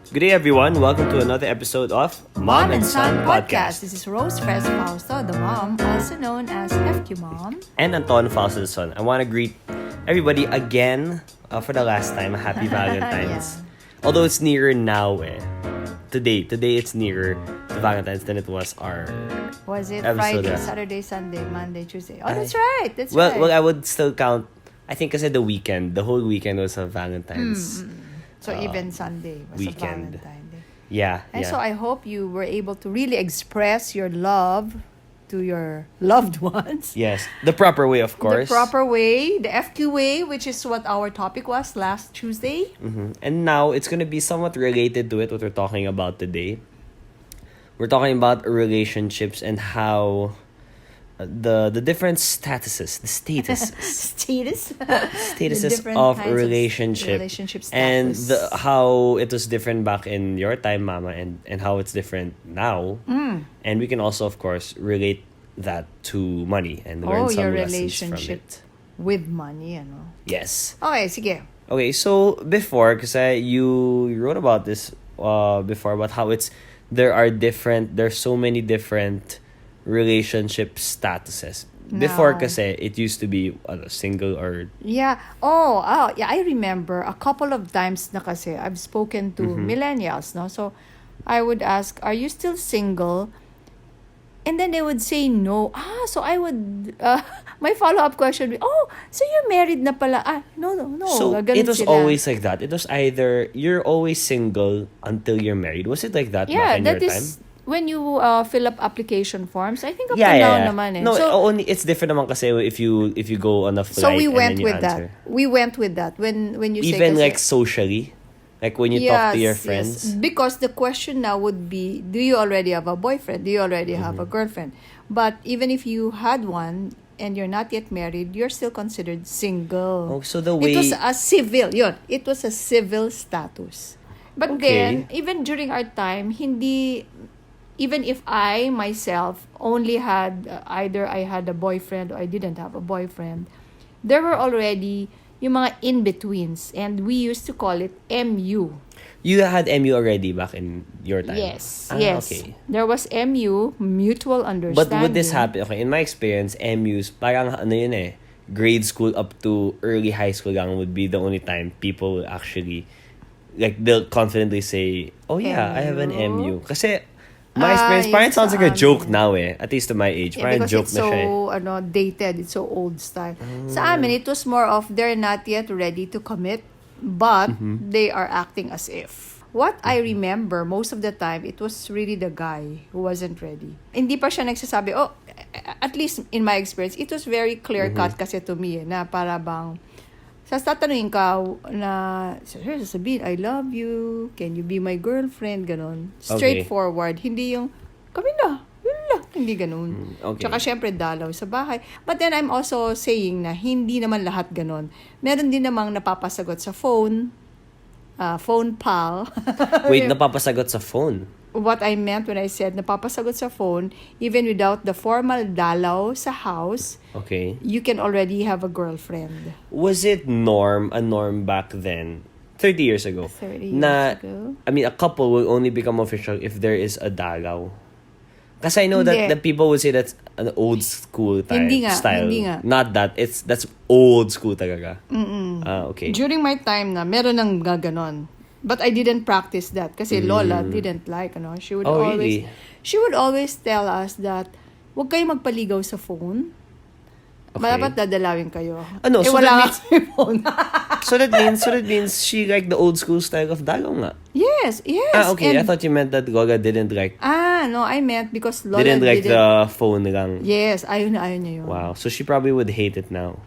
Good day, everyone. Welcome to another episode of Mom and Son Podcast. This is Rose Fres Fausto, the mom, also known as FQ Mom. And Anton Fausto, the son. I want to greet everybody again for the last time. Happy Valentine's. Although it's nearer now, Today it's nearer to Valentine's than it was our Was it episode Friday, last. Saturday, Sunday, Monday, Tuesday? Oh, that's right. That's right. Well, I would still count. I think kasi the whole weekend was a Valentine's. So even Sunday was weekend. a Valentine Day. Yeah. And so I hope you were able to really express your love to your loved ones. Yes, the proper way, of course. The proper way, the FQ way, which is what our topic was last Tuesday. And now it's gonna be somewhat related to it. What we're talking about today. We're talking about relationships and how the different statuses, the statuses. Statuses of relationship and how it was different back in your time, Mama, and how it's different now. And we can also, of course, relate that to money and learn some your lessons from relationship it. with money, Yes. Okay, sige. Okay, so before, kasi you wrote about this before, about how there's so many different relationship statuses. Before kasi, it used to be single or... Yeah. Yeah, I remember a couple of times na kasi I've spoken to millennials, no? So, I would ask, are you still single? And then they would say no. So I would... my follow-up question would be, so you're married na pala. No. So, Ganun it was sila. always like that. It was either you're always single until you're married. Was it like that back in your time? When you fill up application forms. I think up to now naman. No, so, only it's different naman kasi if you go on a flight so we went and then you with answer. that. We went with that. When you say Even kasi, like socially, like when you talk to your friends. Yes. Because the question now would be, do you already have a boyfriend? Do you already have a girlfriend? But even if you had one and you're not yet married, you're still considered single. Oh, so the way... It was a civil, it was a civil status. But then, even during our time, even if I myself only had either I had a boyfriend or I didn't have a boyfriend, there were already yung mga in-betweens, and we used to call it MU. You had MU already back in your time? Yes. Okay. There was MU, mutual understanding. But would this happen? Okay, in my experience, MUs, parang grade school up to early high school lang would be the only time people will actually, like, they'll confidently say, oh yeah, I have an MU. Kasi, my experience, parang it sounds like a joke now at least to my age. Parang because joke it's na siya so dated, it's so old style. Sa amin, it was more of they're not yet ready to commit, but they are acting as if. What I remember, most of the time, it was really the guy who wasn't ready. Hindi pa siya nagsasabi, at least in my experience, it was very clear-cut kasi to me, na para bang, tatanungin ka na, sasabihin, I love you, can you be my girlfriend, ganon. Straightforward. Hindi yung, kami na, yun lang. Hindi ganon. Tsaka syempre dalaw sa bahay. But then I'm also saying na hindi naman lahat ganon. Meron din namang napapasagot sa phone, phone pal. Wait, napapasagot sa phone? What I meant when I said napapasagot sa phone, even without the formal dalaw sa house, you can already have a girlfriend. Was it a norm back then, 30 years ago? 30 years ago? I mean, a couple will only become official if there is a dalaw. Kasi I know that the people would say that's an old school style. Hindi nga. Not that. That's old school talaga. Okay. During my time na, meron ng gaganon. But I didn't practice that kasi Lola didn't like, She would always tell us that wag kayo magpaligaw sa phone. Dapat dadalawin kayo. So wala nga sa phone. so that means she liked the old school style of dalaw nga. Yes. Okay. I thought you meant that Goga didn't like... No, I meant because Lola didn't like the phone lang. Yes, ayaw niya yun. Wow. So she probably would hate it now.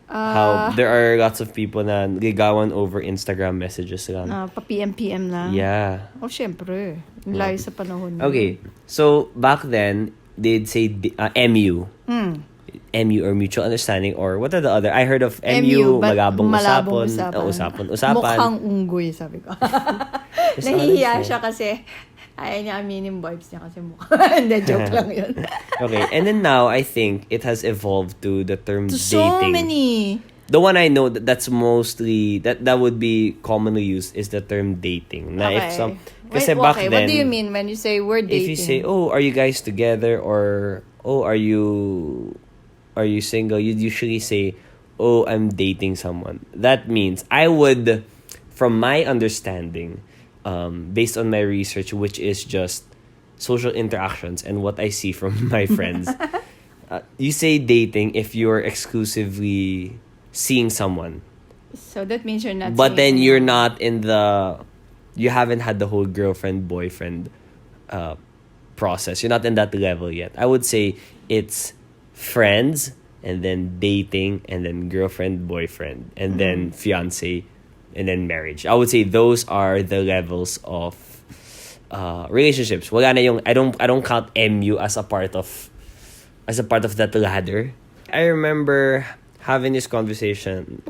How there are lots of people na ligawan over Instagram messages lang. Pa-PM lang. Yeah. Syempre. Layo sa panahon. Okay. So, back then, they'd say MU. MU or mutual understanding or what are the other? I heard of MU, malabong usapan. Mukhang unggoy, sabi ko. Nahihiya siya kasi ayaw niya aminin vibes niya kasi mukha. Hindi, joke lang yun. Okay, and then now, I think it has evolved to the term to dating. So many. The one I know that's mostly that would be commonly used is the term dating. Na if some kasi back okay, then, what do you mean when you say we're dating? if you say, "Oh, are you guys together?" or "Oh, are you single?" You'd usually say, "Oh, I'm dating someone." That means I would, from my understanding, based on my research, which is just social interactions and what I see from my friends, you say dating if you're exclusively seeing someone. So that means you're not But then saying you're ano. not you haven't had the whole girlfriend boyfriend process. You're not in that level yet. I would say it's friends and then dating and then girlfriend boyfriend and then fiance and then marriage. I would say those are the levels of relationships. Wala na yung I don't count MU as a part of that ladder. I remember having this conversation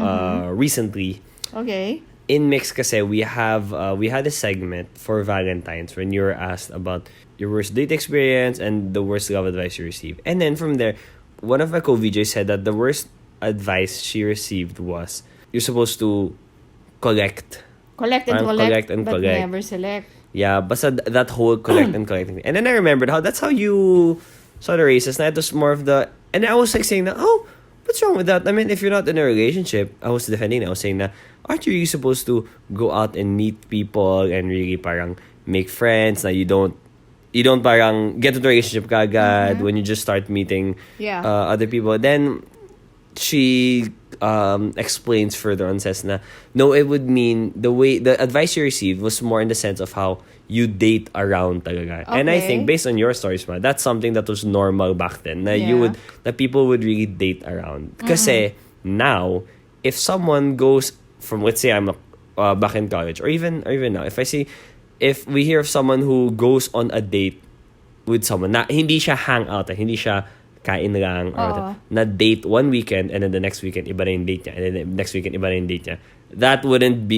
recently. Okay. In Mix kasi we had a segment for Valentine's when you were asked about your worst date experience and the worst love advice you received. And then from there, one of my co-VJs said that the worst advice she received was you're supposed to collect. Collect and Parang collect, and but collect. never select. Yeah, basta that whole collect and collecting thing. And then I remembered that's how you saw the races. Na it was more of the... And I was like saying that, oh, what's wrong with that? I mean, if you're not in a relationship, I was defending it. I was saying that, aren't you really supposed to go out and meet people and really parang make friends? Na you don't parang get into a relationship kagad when you just start meeting Yeah. other people. Then she explains further on, says na, no, it would mean the advice you received was more in the sense of how you date around talaga. And I Okay. think based on your stories, ma, that's something that was normal back then. Na Yeah. that people would really date around. Kasi now, if someone goes from, let's say I'm back in college or even now, if we hear of someone who goes on a date with someone na hindi siya hangout, hindi siya kain lang or na date one weekend and then the next weekend iba na yung date niya and then the next weekend iba na yung date niya,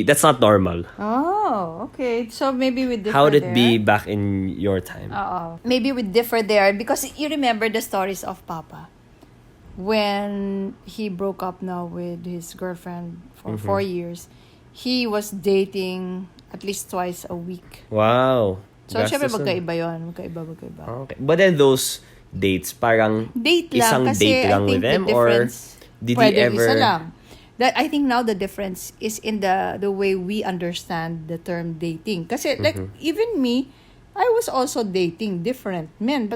that's not normal. Oh, okay. So maybe we differ How would it there. be back in your time? Maybe we differ there because you remember the stories of Papa when he broke up now with his girlfriend for 4 years. He was dating at least twice a week. Wow. So, syempre Gastos magkaiba yun. Magkaiba. Okay. But then those dates, parang Date lang. isang Kasi date lang I think with them the or difference, did he pwedeng ever... isa lang. That I think now the difference is in the way we understand the term dating. Kasi like even me, I was also dating different men.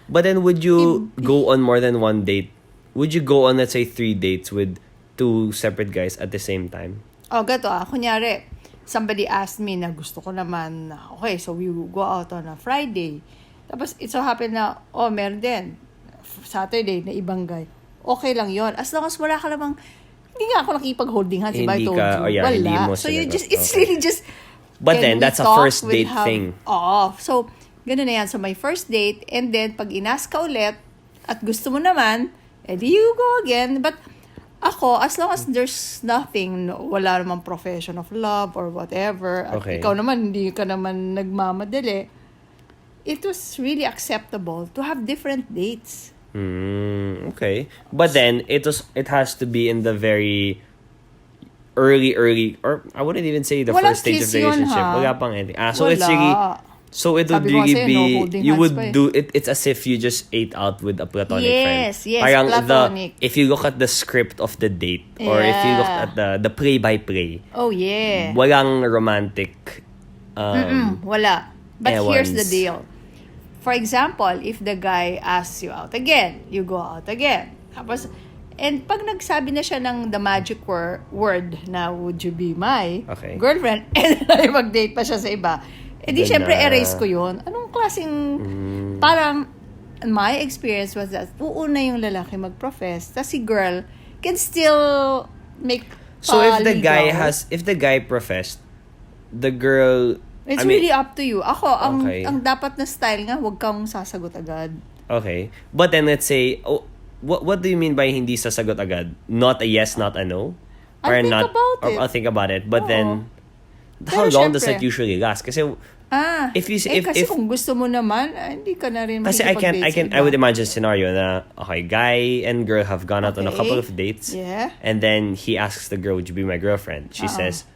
But then would you go on more than one date? Would you go on, let's say, 3 dates with 2 separate guys at the same time? gato kunyari, somebody asked me na gusto ko naman, okay, so we will go out on a Friday. Tapos it so happen na, meron din Saturday na ibang guy. Okay lang yon as long as wala ka namang, hindi nga ako nakipag-holding hands, diba I told you? Hindi Wala. mo So you sinagot. just, it's Okay. really just, But can then, we that's a talk? first We'll date have- thing. So, ganun na yan. So, my first date, and then, pag inas ka ulit, at gusto mo naman, edi you go again. But, ako, as long as there's nothing, wala namang profession of love or whatever, at Okay. ikaw naman, hindi ka naman nagmamadali, it was really acceptable to have different dates. Okay. But then it has to be in the very early, or I wouldn't even say the Walang first stage of kiss yun, relationship. ha? Wala pang anything. So it's Wala. really, so it would Sabi ko really kasi, no be, holding you hands would pa eh. do it. It's as if you just ate out with a platonic friend. Yes, Parang platonic. if you look at the script of the date, or if you look at the play by play, Oh, yeah. walang romantic. Wala. But here's the Ewan's. deal. For example, if the guy asks you out again, you go out again. Tapos, and pag nagsabi na siya ng the magic word na would you be my Okay. girlfriend, and ay mag-date pa siya sa iba, edi Then, syempre erase ko yun. Anong klaseng, parang, my experience was that, uuna yung lalaki mag-profess, tas si girl can still make So if the guy paligaw. professed, the girl, It's I mean, really up to you. Ako, Okay. ang dapat na style nga, huwag kang sasagot agad. okay. But then let's say, what do you mean by hindi sasagot agad? Not a yes, not a no? I'll think about it. I'll think about it. But Oo. then, how Pero long does syempre, that usually last? Kasi if you kasi if kung gusto mo naman, hindi ka na rin kasi makikipag-date sa I would iba. imagine scenario na okay, guy and girl have gone out on a Okay. couple of dates. Yeah. And then he asks the girl, "Would you be my girlfriend?" She Uh-uh. says,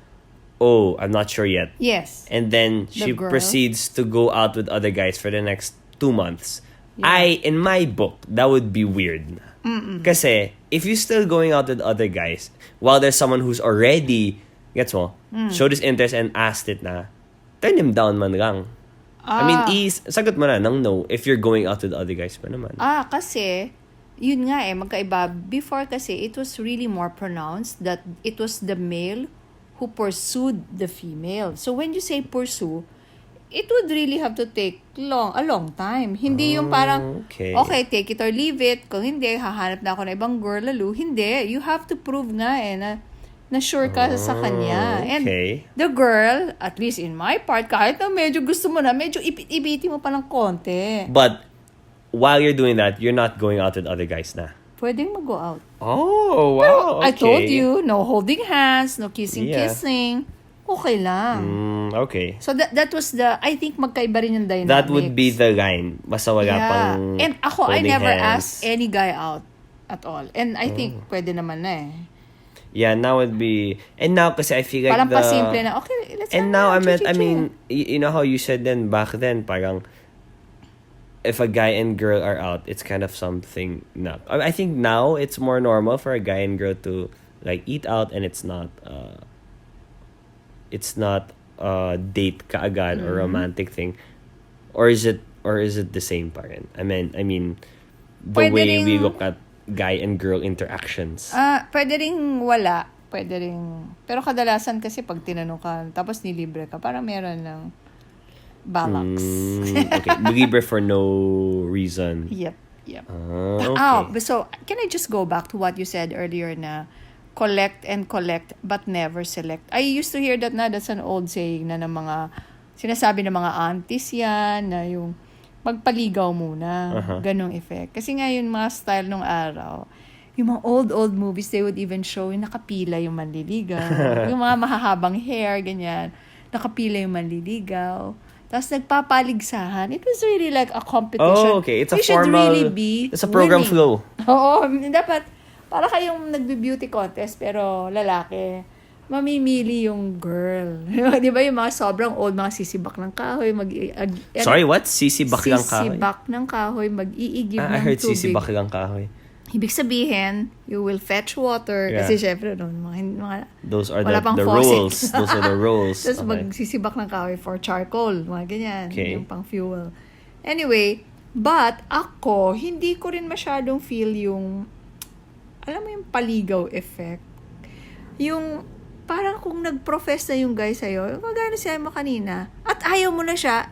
"Oh, I'm not sure yet." Yes. And then she girl. proceeds to go out with other guys for the next 2 months. Yeah. In my book, that would be weird. Kasi, if you're still going out with other guys, while there's someone who's already, gets mo, showed his interest and asked it na, turn him down man lang. I mean, sagot mo na ng no if you're going out with other guys pa naman. Kasi, yun nga magkaiba. Before kasi, it was really more pronounced that it was the male who pursued the female. So when you say pursue, it would really have to take a long time. Hindi yung parang, okay. take it or leave it. Kung hindi, hahanap na ako ng ibang girl lalo. Hindi. You have to prove nga na sure ka sa kanya. Okay. And the girl, at least in my part, kahit na medyo gusto mo na, medyo ipit-ibiti mo pa ng konti. But, while you're doing that, you're not going out with other guys na. Pwedeng mag-go out. Oh, wow. Pero okay. I told you, no holding hands, no kissing. Okay lang. Okay. So that was I think magkaiba rin yung dynamics. That would be the line. Basta wala pang And ako, I holding never hands. asked any guy out at all. And I think pwede naman na Yeah, now would be... And now, kasi I feel like parang pasimple na, okay, let's And now, I mean, you know how you said then, back then, parang, if a guy and girl are out, it's kind of something na... I think now, it's more normal for a guy and girl to, like, eat out and it's not date kaagad or romantic thing. Or is it the same pa rin? I mean, the Pwede way we ring- look at guy and girl interactions. Pwede ring wala. Pwede ring... Pero kadalasan kasi pag tinanong ka, tapos nilibre ka, parang meron ng balance. Okay. Libre for no reason. Yep. Okay. So, can I just go back to what you said earlier na collect and collect but never select? I used to hear that that's an old saying na ng mga, sinasabi ng mga aunties yan, na yung magpaligaw muna. Ganong effect. Kasi nga yung mga style nung araw, yung mga old movies, they would even show yung nakapila yung manliligaw. Yung mga mahahabang hair, ganyan. Nakapila yung manliligaw. Tapos nagpapaligsahan. It was really like a competition. Oh, okay. It's a We should formal... really be It's a program winning. flow. Oo. Dapat, para kayong nagbe-beauty contest, pero lalaki, mamimili yung girl. Di ba yung mga sobrang old, mga sisibak ng kahoy, Sorry, what? Sisibak lang kahoy? Sisibak ng kahoy, mag-iigib ng I heard tubig. sisibak lang kahoy. Ibig sabihin, you will fetch water. Yeah. Kasi syempre, mga Those are wala pang the faucet. rules. Those are the rules. Tapos Okay. magsisibak ng kahoy for charcoal. Mga ganyan. Okay. Yung pang fuel. Anyway, but ako, hindi ko rin masyadong feel yung, alam mo yung paligaw effect. Yung, parang kung nag-profess na yung guy sa'yo, kagaya na siya mo kanina, at ayaw mo na siya,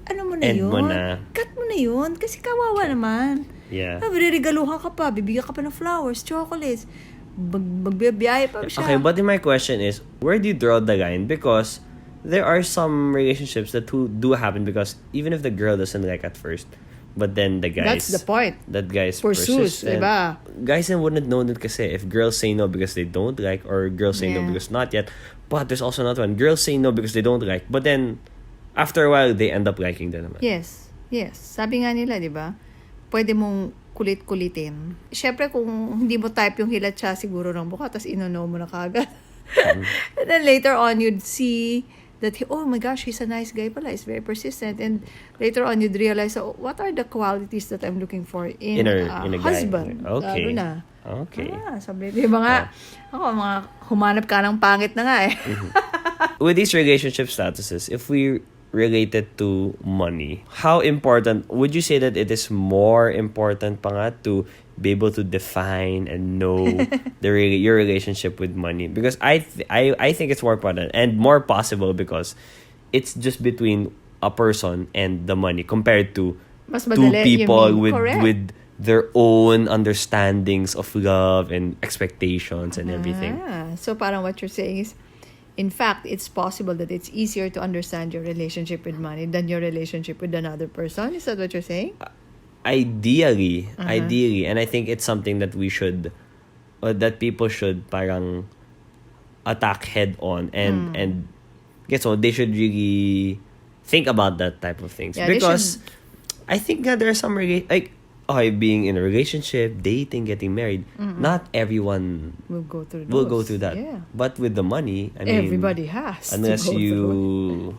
ano mo na End yun? mo na. Cut mo na yun. Kasi kawawa naman. Yeah. Regaluhan ka pa, bibigyan ka pa ng flowers, chocolates, magbibiyahe pa siya. Okay, but my question is, where do you draw the line? Because there are some relationships that do happen because even if the girl doesn't like at first, but then the guys... That's the point. That guys Pursues, persist. diba? Guys wouldn't know that kasi if girls say no because they don't like or girls say no Yeah. because not yet. But there's also another one. Girls say no because they don't like. But then, after a while, they end up liking them naman. Yes. Sabi nga nila, di ba? Pwede mong kulit-kulitin. Siyempre, kung hindi mo type yung hilat siya siguro ng buka, tapos ino-know mo na kagad. And then later on, you'd see that, oh my gosh, he's a nice guy pala. He's very persistent. And later on, you'd realize, oh, what are the qualities that I'm looking for in a guy. husband? Okay. Lalo na. Okay. Sabi, di ba nga, humanap ka ng pangit na nga eh. With these relationship statuses, if we relate it to money, how important, would you say that it is more important pa nga to be able to define and know your relationship with money? Because I think it's more important and more possible because it's just between a person and the money compared to Mas two madali, people you mean. with their own understandings of love and expectations and everything. So parang what you're saying is, in fact, it's possible that it's easier to understand your relationship with money than your relationship with another person. Is that what you're saying? Ideally, and I think it's something that we should, that people should parang attack head on and so they should really think about that type of things. Yeah, they Because I think that there are some being in a relationship, dating, getting married, not everyone We'll go through will go those. through that. Yeah. But with the money, I mean, Everybody has to unless go through. you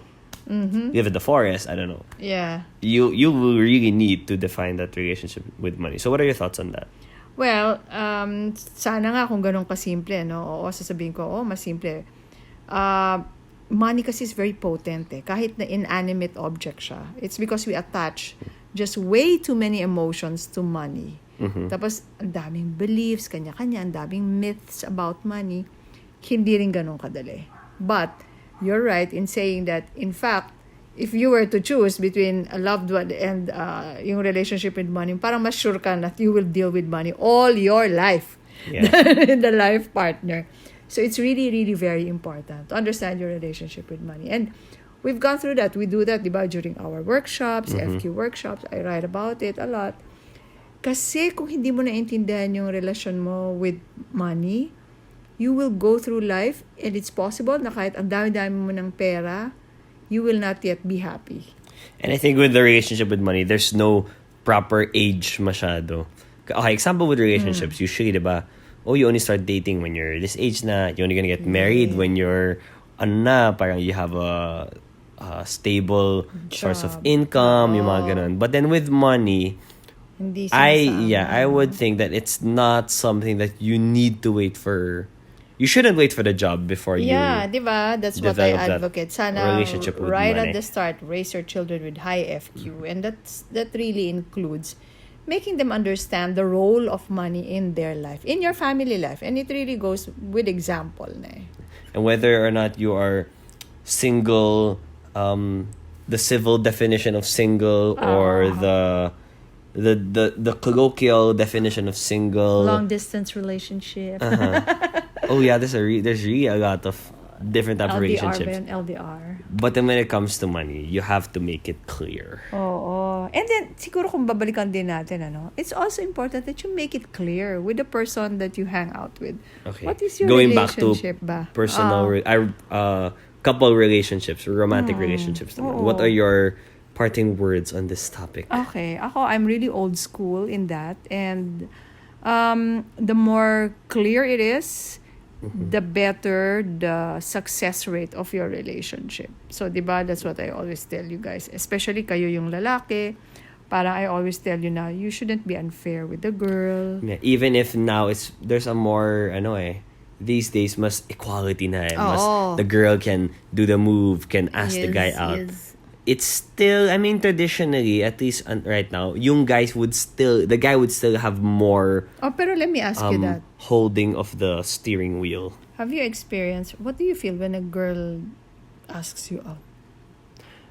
live in the forest, I don't know. Yeah. You will really need to define that relationship with money. So what are your thoughts on that? Well, sana nga kung ganun kasimple, no? Oo, sasabihin ko, mas simple. Money kasi is very potent eh. Kahit na inanimate object siya. It's because we attach just way too many emotions to money. Tapos, ang daming beliefs, kanya-kanya, ang daming myths about money. Hindi rin ganun kadali. But, you're right in saying that, in fact, if you were to choose between a loved one and yung relationship with money, parang mas sure ka that you will deal with money all your life. Yeah. The life partner. So it's really, really very important to understand your relationship with money. And we've gone through that. We do that, diba, during our workshops, FQ workshops. I write about it a lot. Kasi kung hindi mo naintindihan yung relasyon mo with money, you will go through life and it's possible na kahit ang dami-dami mo ng pera, you will not yet be happy. And I think with the relationship with money, there's no proper age masyado. Okay, example with relationships, usually, diba, you only start dating when you're this age na, you're only gonna get married when you're, parang you have a stable source of income, yung mga ganun. But then with money, Hindi I would think that it's not something that you need to wait for. You shouldn't wait for the job before you. Yeah, diba? That's what I develop that advocate. Sana relationship with right money. at the start, raise your children with high FQ. And that really includes making them understand the role of money in their life, in your family life. And it really goes with example. Na. And whether or not you are single, the civil definition of single or the colloquial definition of single. Long distance relationship. Oh yeah, there's really a lot of different type of LDR relationships. ba yun? LDR. But then when it comes to money, you have to make it clear. Oo. And then, siguro kung babalikan din natin, it's also important that you make it clear with the person that you hang out with. Okay. What is your Going back to relationship ba? personal, couple relationships, romantic relationships. What are your parting words on this topic? Okay. I'm really old school in that. And the more clear it is, the better the success rate of your relationship. So, diba, that's what I always tell you guys. Especially kayo yung lalaki. Parang I always tell you now, you shouldn't be unfair with the girl. Yeah, even if now there's a more, these days, mas equality na eh. Mas the girl can do the move, can ask the guy out. Yes. It's still, traditionally, at least right now, the guy would still have more Pero let me ask you that. holding of the steering wheel. Have you experienced, what do you feel when a girl asks you out?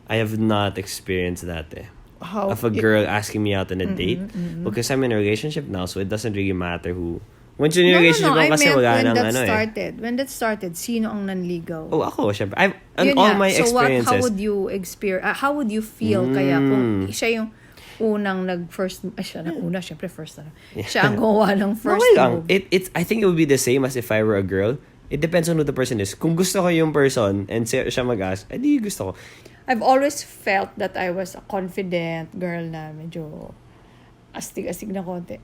I have not experienced that eh. How? Of a girl asking me out on a date. Because I'm in a relationship now, so it doesn't really matter who. Once you're in a relationship, I kasi meant wala when nang that started. When that started, sino ang nanligaw? Oh, ako, syempre. I've, Yun all nga. my experiences. So how would you experience, how would you feel kaya kung siya yung unang nag-first, siya na una, syempre first na. Siya ang gawa ng first Okay lang. move. I think it would be the same as if I were a girl. It depends on who the person is. Kung gusto ko yung person and siya mag-ask, di gusto ko. I've always felt that I was a confident girl na medyo astig-astig na konti.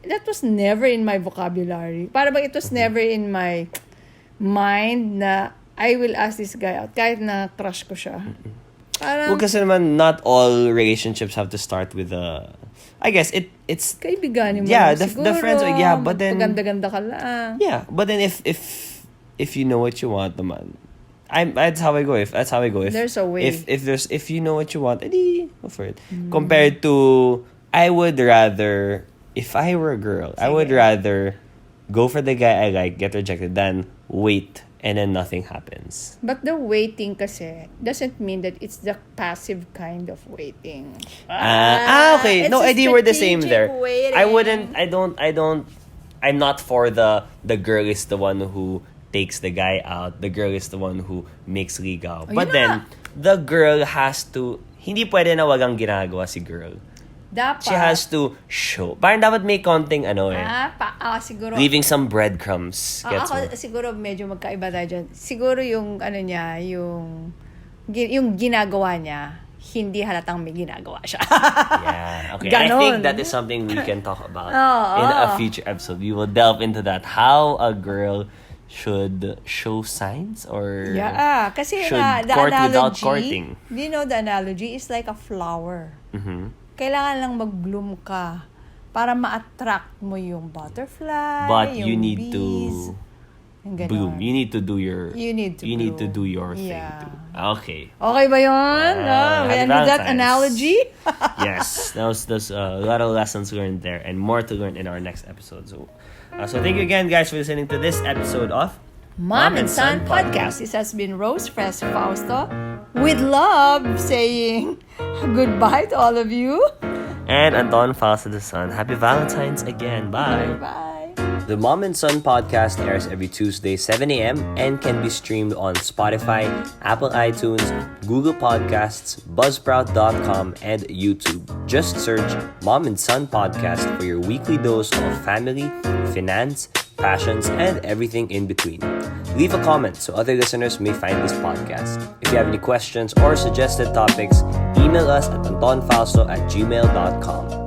That was never in my vocabulary. Para bang it was never in my mind na I will ask this guy out kahit na crush ko siya. Parang, Well, kasi naman, not all relationships have to start with I guess it's kaibiganin mo yeah, lang the friends, yeah, but then magpaganda-ganda ka lang. yeah, but then if you know what you want, naman, that's how I go. If There's a way. If you know what you want, edi go for it. Compared to, I would rather, if I were a girl, I would rather go for the guy I like, get rejected, than wait and then nothing happens. But the waiting kasi doesn't mean that it's the passive kind of waiting. Okay. It's No, a Eddie, we're the same there. strategic waiting. I'm not for the girl is the one who takes the guy out. The girl is the one who makes ligaw. But yun then, na. the girl has to, hindi pwede na wagang ginagawa si girl. Dapat. She has to show. Parang dapat may konting Siguro. leaving some breadcrumbs. Gets Ako mo? siguro medyo magkaiba tayo dyan. Siguro yung yung yung ginagawa niya, hindi halatang may ginagawa siya. Yeah. Okay. Ganon. I think that is something we can talk about in a future episode. We will delve into that. How a girl should show signs or Yeah, kasi should the court analogy, without courting. you know, the analogy is like a flower. Mm-hmm. Kailangan lang mag-bloom ka para ma-attract mo yung butterfly, But yung you need bees, to yung ganon. bloom. You need to do your You need to do your thing Yeah. too. Okay. Okay ba yun? Happy And with that Valentine's. analogy? Yes, there's a lot of lessons learned there and more to learn in our next episode. So thank you again, guys, for listening to this episode of Mom and Son Podcast. This has been Rose Fres Fausto with love saying goodbye to all of you. And Anton Fausto the Son. Happy Valentine's again. Bye. Bye. The Mom and Son podcast airs every Tuesday, 7 a.m. and can be streamed on Spotify, Apple iTunes, Google Podcasts, Buzzsprout.com, and YouTube. Just search Mom and Son Podcast for your weekly dose of family, finance, passions, and everything in between. Leave a comment so other listeners may find this podcast. If you have any questions or suggested topics, email us at antonfausto@gmail.com.